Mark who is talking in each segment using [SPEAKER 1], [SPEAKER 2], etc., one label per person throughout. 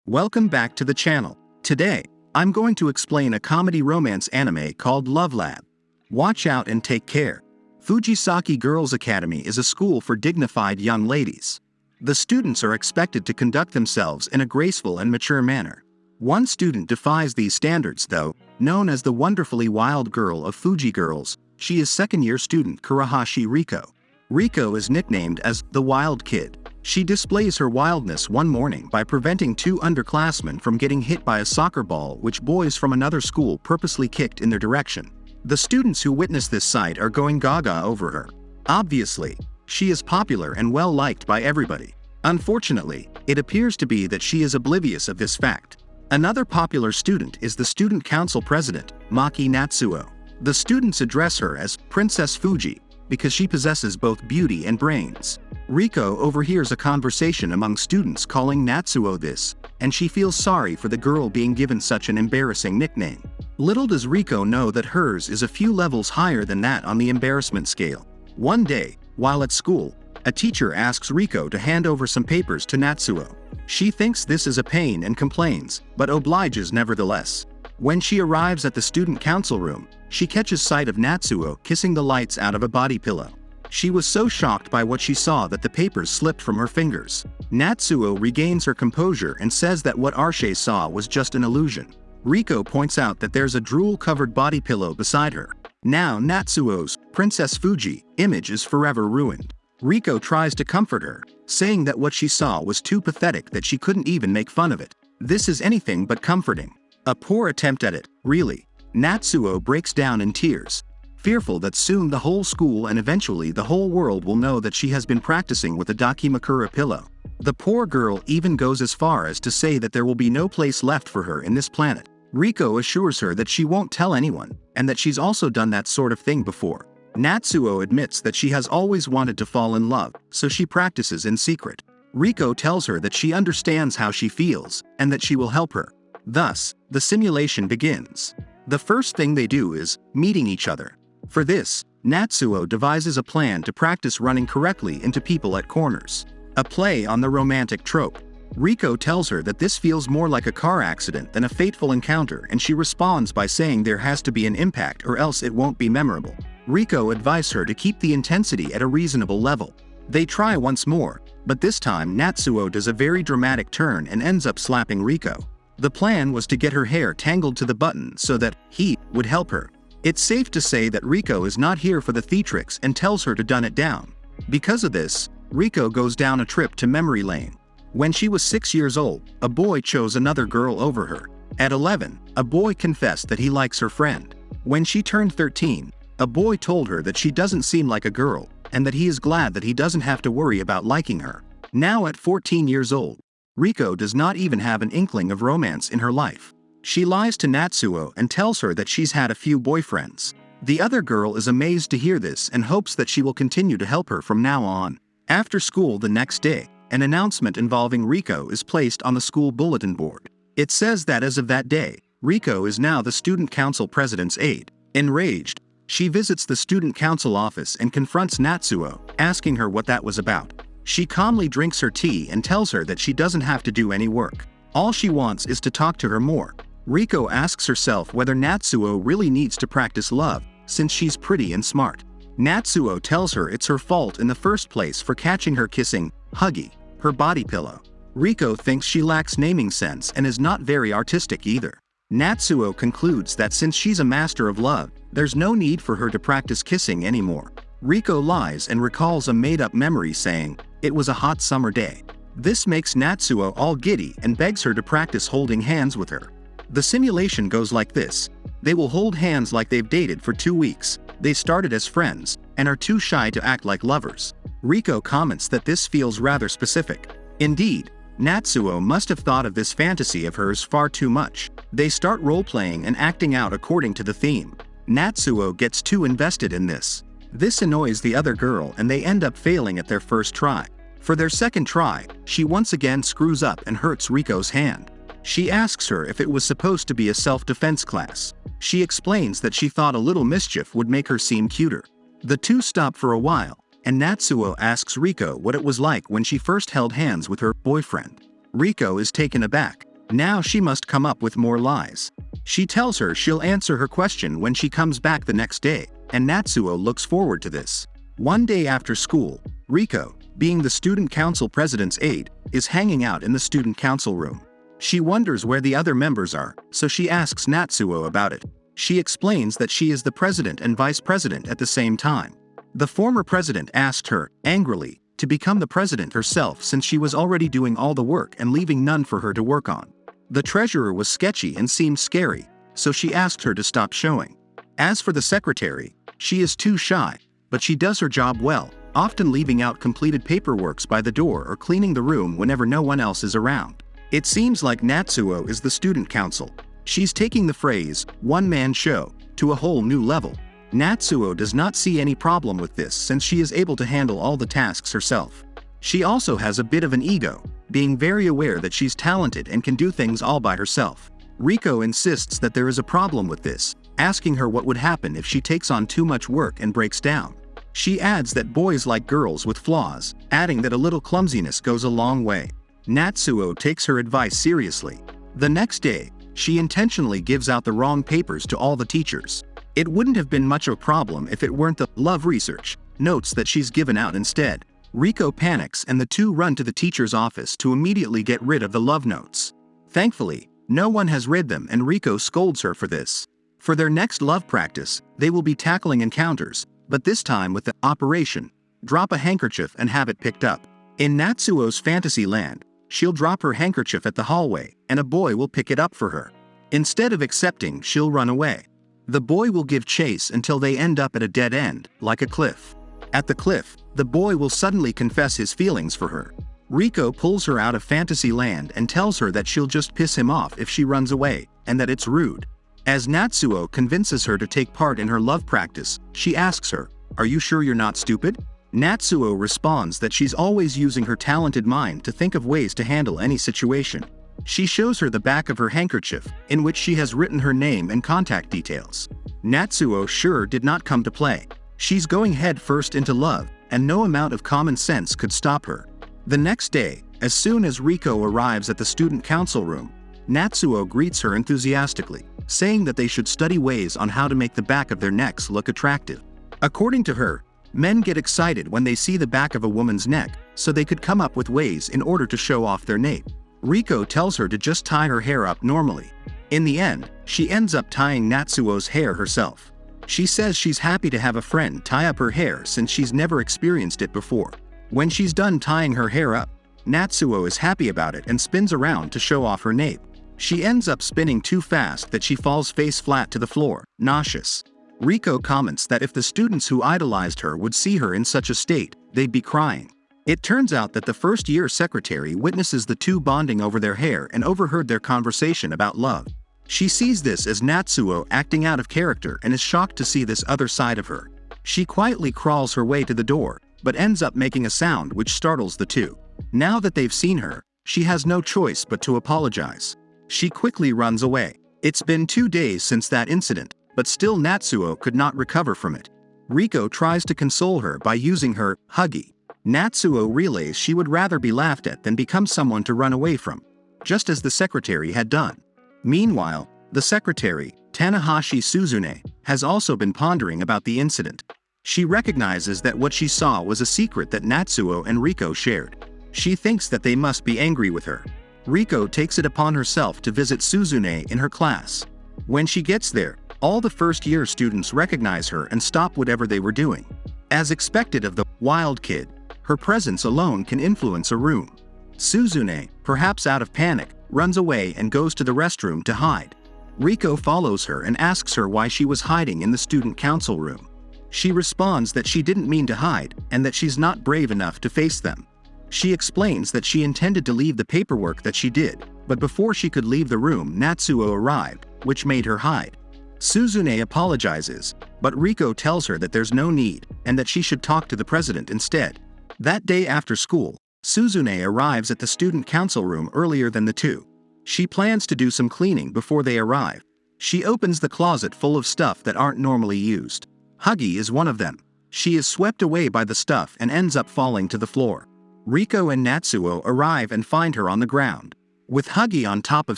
[SPEAKER 1] Welcome back to the channel. Today, I'm going to explain a comedy romance anime called Love Lab. Watch out and take care. Fujisaki Girls Academy is a school for dignified young ladies. The students are expected to conduct themselves in a graceful and mature manner. One student defies these standards though, known as the wonderfully wild girl of Fuji Girls. She is second-year student Kurahashi Riko. Riko is nicknamed as the Wild Kid. She displays her wildness one morning by preventing two underclassmen from getting hit by a soccer ball which boys from another school purposely kicked in their direction. The students who witness this sight are going gaga over her. Obviously, she is popular and well-liked by everybody. Unfortunately, it appears to be that she is oblivious of this fact. Another popular student is the student council president, Maki Natsuo. The students address her as Princess Fuji because she possesses both beauty and brains. Riko overhears a conversation among students calling Natsuo this, and she feels sorry for the girl being given such an embarrassing nickname. Little does Riko know that hers is a few levels higher than that on the embarrassment scale. One day, while at school, a teacher asks Riko to hand over some papers to Natsuo. She thinks this is a pain and complains, but obliges nevertheless. When she arrives at the student council room, she catches sight of Natsuo kissing the lights out of a body pillow. She was so shocked by what she saw that the papers slipped from her fingers. Natsuo regains her composure and says that what Arshe saw was just an illusion. Riko points out that there's a drool-covered body pillow beside her. Now Natsuo's Princess Fuji image is forever ruined. Riko tries to comfort her, saying that what she saw was too pathetic that she couldn't even make fun of it. This is anything but comforting. A poor attempt at it, really. Natsuo breaks down in tears, fearful that soon the whole school and eventually the whole world will know that she has been practicing with a Dakimakura pillow. The poor girl even goes as far as to say that there will be no place left for her in this planet. Riko assures her that she won't tell anyone, and that she's also done that sort of thing before. Natsuo admits that she has always wanted to fall in love, so she practices in secret. Riko tells her that she understands how she feels, and that she will help her. Thus, the simulation begins. The first thing they do is meeting each other. For this, Natsuo devises a plan to practice running correctly into people at corners. A play on the romantic trope. Riko tells her that this feels more like a car accident than a fateful encounter, and she responds by saying there has to be an impact or else it won't be memorable. Riko advises her to keep the intensity at a reasonable level. They try once more, but this time Natsuo does a very dramatic turn and ends up slapping Riko. The plan was to get her hair tangled to the button so that he would help her. It's safe to say that Riko is not here for the theatrics and tells her to dumb it down. Because of this, Riko goes down a trip to memory lane. When she was 6 years old, a boy chose another girl over her. At 11, a boy confessed that he likes her friend. When she turned 13, a boy told her that she doesn't seem like a girl, and that he is glad that he doesn't have to worry about liking her. Now at 14 years old, Riko does not even have an inkling of romance in her life. She lies to Natsuo and tells her that she's had a few boyfriends. The other girl is amazed to hear this and hopes that she will continue to help her from now on. After school the next day, an announcement involving Riko is placed on the school bulletin board. It says that as of that day, Riko is now the student council president's aide. Enraged, she visits the student council office and confronts Natsuo, asking her what that was about. She calmly drinks her tea and tells her that she doesn't have to do any work. All she wants is to talk to her more. Riko asks herself whether Natsuo really needs to practice love, since she's pretty and smart. Natsuo tells her it's her fault in the first place for catching her kissing Huggy, her body pillow. Riko thinks she lacks naming sense and is not very artistic either. Natsuo concludes that since she's a master of love, there's no need for her to practice kissing anymore. Riko lies and recalls a made-up memory saying, "It was a hot summer day." This makes Natsuo all giddy and begs her to practice holding hands with her. The simulation goes like this. They will hold hands like they've dated for 2 weeks. They started as friends, and are too shy to act like lovers. Riko comments that this feels rather specific. Indeed, Natsuo must have thought of this fantasy of hers far too much. They start role-playing and acting out according to the theme. Natsuo gets too invested in this. This annoys the other girl and they end up failing at their first try. For their second try, she once again screws up and hurts Riko's hand. She asks her if it was supposed to be a self-defense class. She explains that she thought a little mischief would make her seem cuter. The two stop for a while, and Natsuo asks Riko what it was like when she first held hands with her boyfriend. Riko is taken aback. Now she must come up with more lies. She tells her she'll answer her question when she comes back the next day, and Natsuo looks forward to this. One day after school, Riko, being the student council president's aide, is hanging out in the student council room. She wonders where the other members are, so she asks Natsuo about it. She explains that she is the president and vice president at the same time. The former president asked her, angrily, to become the president herself since she was already doing all the work and leaving none for her to work on. The treasurer was sketchy and seemed scary, so she asked her to stop showing. As for the secretary, she is too shy, but she does her job well, often leaving out completed paperworks by the door or cleaning the room whenever no one else is around. It seems like Natsuo is the student council. She's taking the phrase, one-man show, to a whole new level. Natsuo does not see any problem with this since she is able to handle all the tasks herself. She also has a bit of an ego, being very aware that she's talented and can do things all by herself. Riko insists that there is a problem with this, asking her what would happen if she takes on too much work and breaks down. She adds that boys like girls with flaws, adding that a little clumsiness goes a long way. Natsuo takes her advice seriously. The next day, she intentionally gives out the wrong papers to all the teachers. It wouldn't have been much of a problem if it weren't the love research notes that she's given out instead. Riko panics and the two run to the teacher's office to immediately get rid of the love notes. Thankfully, no one has read them and Riko scolds her for this. For their next love practice, they will be tackling encounters, but this time with the operation, drop a handkerchief and have it picked up. In Natsuo's fantasy land, she'll drop her handkerchief at the hallway and a boy will pick it up for her. Instead of accepting, she'll run away. The boy will give chase until they end up at a dead end, like a cliff. At the cliff, the boy will suddenly confess his feelings for her. Riko pulls her out of fantasy land and tells her that she'll just piss him off if she runs away, and that it's rude. As Natsuo convinces her to take part in her love practice, she asks her, "Are you sure you're not stupid?" Natsuo responds that she's always using her talented mind to think of ways to handle any situation. She shows her the back of her handkerchief, in which she has written her name and contact details. Natsuo sure did not come to play. She's going head first into love, and no amount of common sense could stop her. The next day, as soon as Riko arrives at the student council room, Natsuo greets her enthusiastically, saying that they should study ways on how to make the back of their necks look attractive. According to her, men get excited when they see the back of a woman's neck, so they could come up with ways in order to show off their nape. Riko tells her to just tie her hair up normally. In the end, she ends up tying Natsuo's hair herself. She says she's happy to have a friend tie up her hair since she's never experienced it before. When she's done tying her hair up, Natsuo is happy about it and spins around to show off her nape. She ends up spinning too fast that she falls face flat to the floor, nauseous. Riko comments that if the students who idolized her would see her in such a state, they'd be crying. It turns out that the first-year secretary witnesses the two bonding over their hair and overheard their conversation about love. She sees this as Natsuo acting out of character and is shocked to see this other side of her. She quietly crawls her way to the door, but ends up making a sound which startles the two. Now that they've seen her, she has no choice but to apologize. She quickly runs away. It's been 2 days since that incident, but still Natsuo could not recover from it. Riko tries to console her by using her Huggy. Natsuo relays she would rather be laughed at than become someone to run away from, just as the secretary had done. Meanwhile, the secretary, Tanahashi Suzune, has also been pondering about the incident. She recognizes that what she saw was a secret that Natsuo and Riko shared. She thinks that they must be angry with her. Riko takes it upon herself to visit Suzune in her class. When she gets there, all the first-year students recognize her and stop whatever they were doing. As expected of the wild kid, her presence alone can influence a room. Suzune, perhaps out of panic, runs away and goes to the restroom to hide. Riko follows her and asks her why she was hiding in the student council room. She responds that she didn't mean to hide and that she's not brave enough to face them. She explains that she intended to leave the paperwork that she did, but before she could leave the room, Natsuo arrived, which made her hide. Suzune apologizes, but Riko tells her that there's no need and that she should talk to the president instead. That day after school, Suzune arrives at the student council room earlier than the two. She plans to do some cleaning before they arrive. She opens the closet full of stuff that aren't normally used. Huggy is one of them. She is swept away by the stuff and ends up falling to the floor. Riko and Natsuo arrive and find her on the ground. With Huggy on top of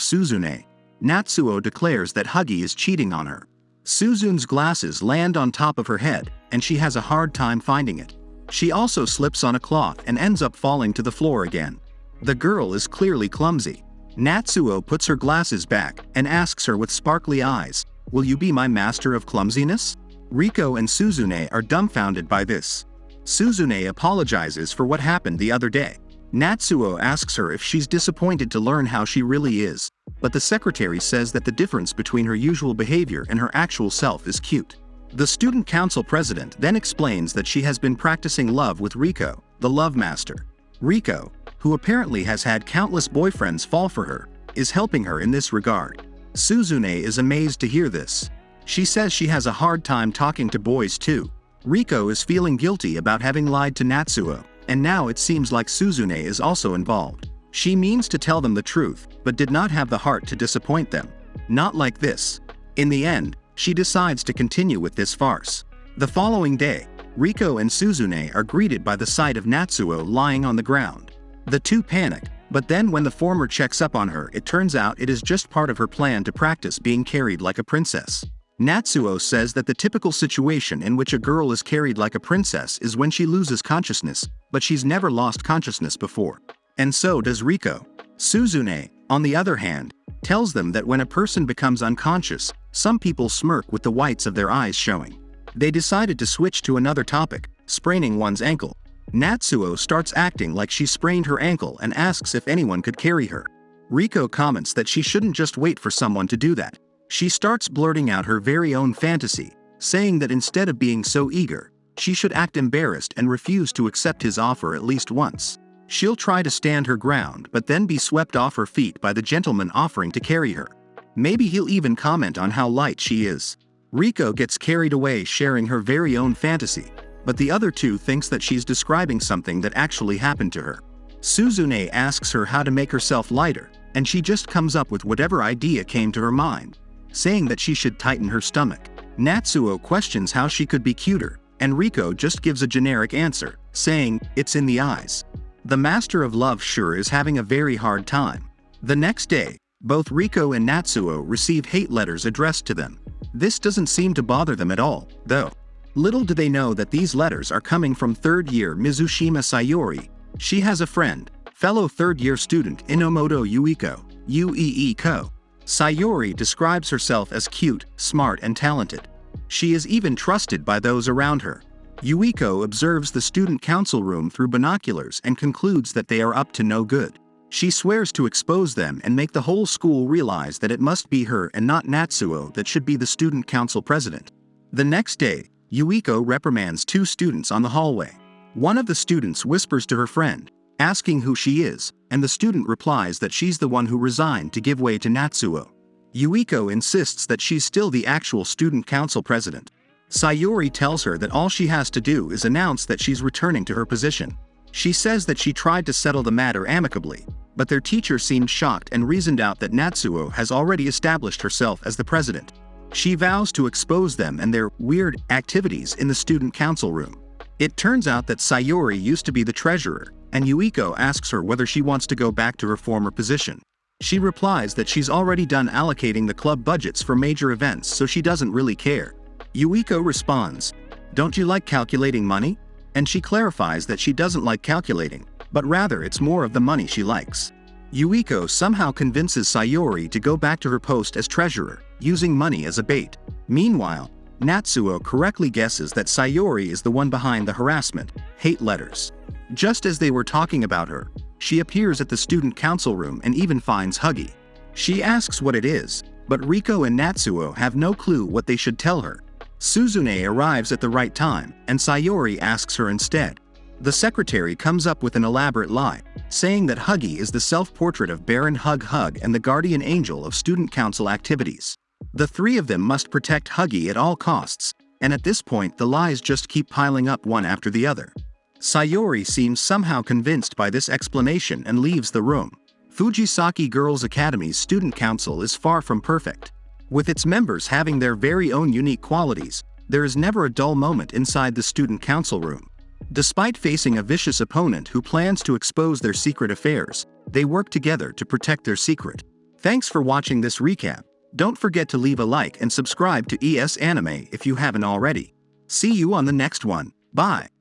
[SPEAKER 1] Suzune, Natsuo declares that Huggy is cheating on her. Suzune's glasses land on top of her head, and she has a hard time finding it. She also slips on a cloth and ends up falling to the floor again. The girl is clearly clumsy. Natsuo puts her glasses back and asks her with sparkly eyes, "Will you be my master of clumsiness?" Riko and Suzune are dumbfounded by this. Suzune apologizes for what happened the other day. Natsuo asks her if she's disappointed to learn how she really is, but the secretary says that the difference between her usual behavior and her actual self is cute. The student council president then explains that she has been practicing love with Riko, the love master. Riko, who apparently has had countless boyfriends fall for her, is helping her in this regard. Suzune is amazed to hear this. She says she has a hard time talking to boys too. Riko is feeling guilty about having lied to Natsuo, and now it seems like Suzune is also involved. She means to tell them the truth, but did not have the heart to disappoint them. Not like this. In the end, she decides to continue with this farce. The following day, Riko and Suzune are greeted by the sight of Natsuo lying on the ground. The two panic, but then when the former checks up on her, it turns out it is just part of her plan to practice being carried like a princess. Natsuo says that the typical situation in which a girl is carried like a princess is when she loses consciousness, but she's never lost consciousness before. And so does Riko. Suzune, on the other hand, tells them that when a person becomes unconscious, some people smirk with the whites of their eyes showing. They decided to switch to another topic, spraining one's ankle. Natsuo starts acting like she sprained her ankle and asks if anyone could carry her. Riko comments that she shouldn't just wait for someone to do that. She starts blurting out her very own fantasy, saying that instead of being so eager, she should act embarrassed and refuse to accept his offer at least once. She'll try to stand her ground but then be swept off her feet by the gentleman offering to carry her. Maybe he'll even comment on how light she is. Riko gets carried away sharing her very own fantasy, but the other two thinks that she's describing something that actually happened to her. Suzune asks her how to make herself lighter, and she just comes up with whatever idea came to her mind, saying that she should tighten her stomach. Natsuo questions how she could be cuter, and Riko just gives a generic answer, saying, "It's in the eyes." The master of love sure is having a very hard time. The next day, both Riko and Natsuo receive hate letters addressed to them. This doesn't seem to bother them at all, though. Little do they know that these letters are coming from third-year Mizushima Sayori. She has a friend, fellow third-year student Inomoto Yuiko, UEE-ko. Sayori describes herself as cute, smart and talented. She is even trusted by those around her. Yuiko observes the student council room through binoculars and concludes that they are up to no good. She swears to expose them and make the whole school realize that it must be her and not Natsuo that should be the student council president. The next day, Yuiko reprimands two students on the hallway. One of the students whispers to her friend, asking who she is, and the student replies that she's the one who resigned to give way to Natsuo. Yuiko insists that she's still the actual student council president. Sayori tells her that all she has to do is announce that she's returning to her position. She says that she tried to settle the matter amicably, but their teacher seemed shocked and reasoned out that Natsuo has already established herself as the president. She vows to expose them and their weird activities in the student council room. It turns out that Sayori used to be the treasurer, and Yuiko asks her whether she wants to go back to her former position. She replies that she's already done allocating the club budgets for major events, so she doesn't really care. Yuiko responds, "Don't you like calculating money?" And she clarifies that she doesn't like calculating, but rather it's more of the money she likes. Yuiko somehow convinces Sayori to go back to her post as treasurer, using money as a bait. Meanwhile, Natsuo correctly guesses that Sayori is the one behind the harassment, hate letters. Just as they were talking about her, she appears at the student council room and even finds Huggy. She asks what it is, but Riko and Natsuo have no clue what they should tell her. Suzune arrives at the right time, and Sayori asks her instead. The secretary comes up with an elaborate lie, saying that Huggy is the self-portrait of Baron Hug Hug and the guardian angel of student council activities. The three of them must protect Huggy at all costs, and at this point the lies just keep piling up one after the other. Sayori seems somehow convinced by this explanation and leaves the room. Fujisaki Girls Academy's student council is far from perfect. With its members having their very own unique qualities, there is never a dull moment inside the student council room. Despite facing a vicious opponent who plans to expose their secret affairs, they work together to protect their secret. Thanks for watching this recap. Don't forget to leave a like and subscribe to ES Anime if you haven't already. See you on the next one. Bye.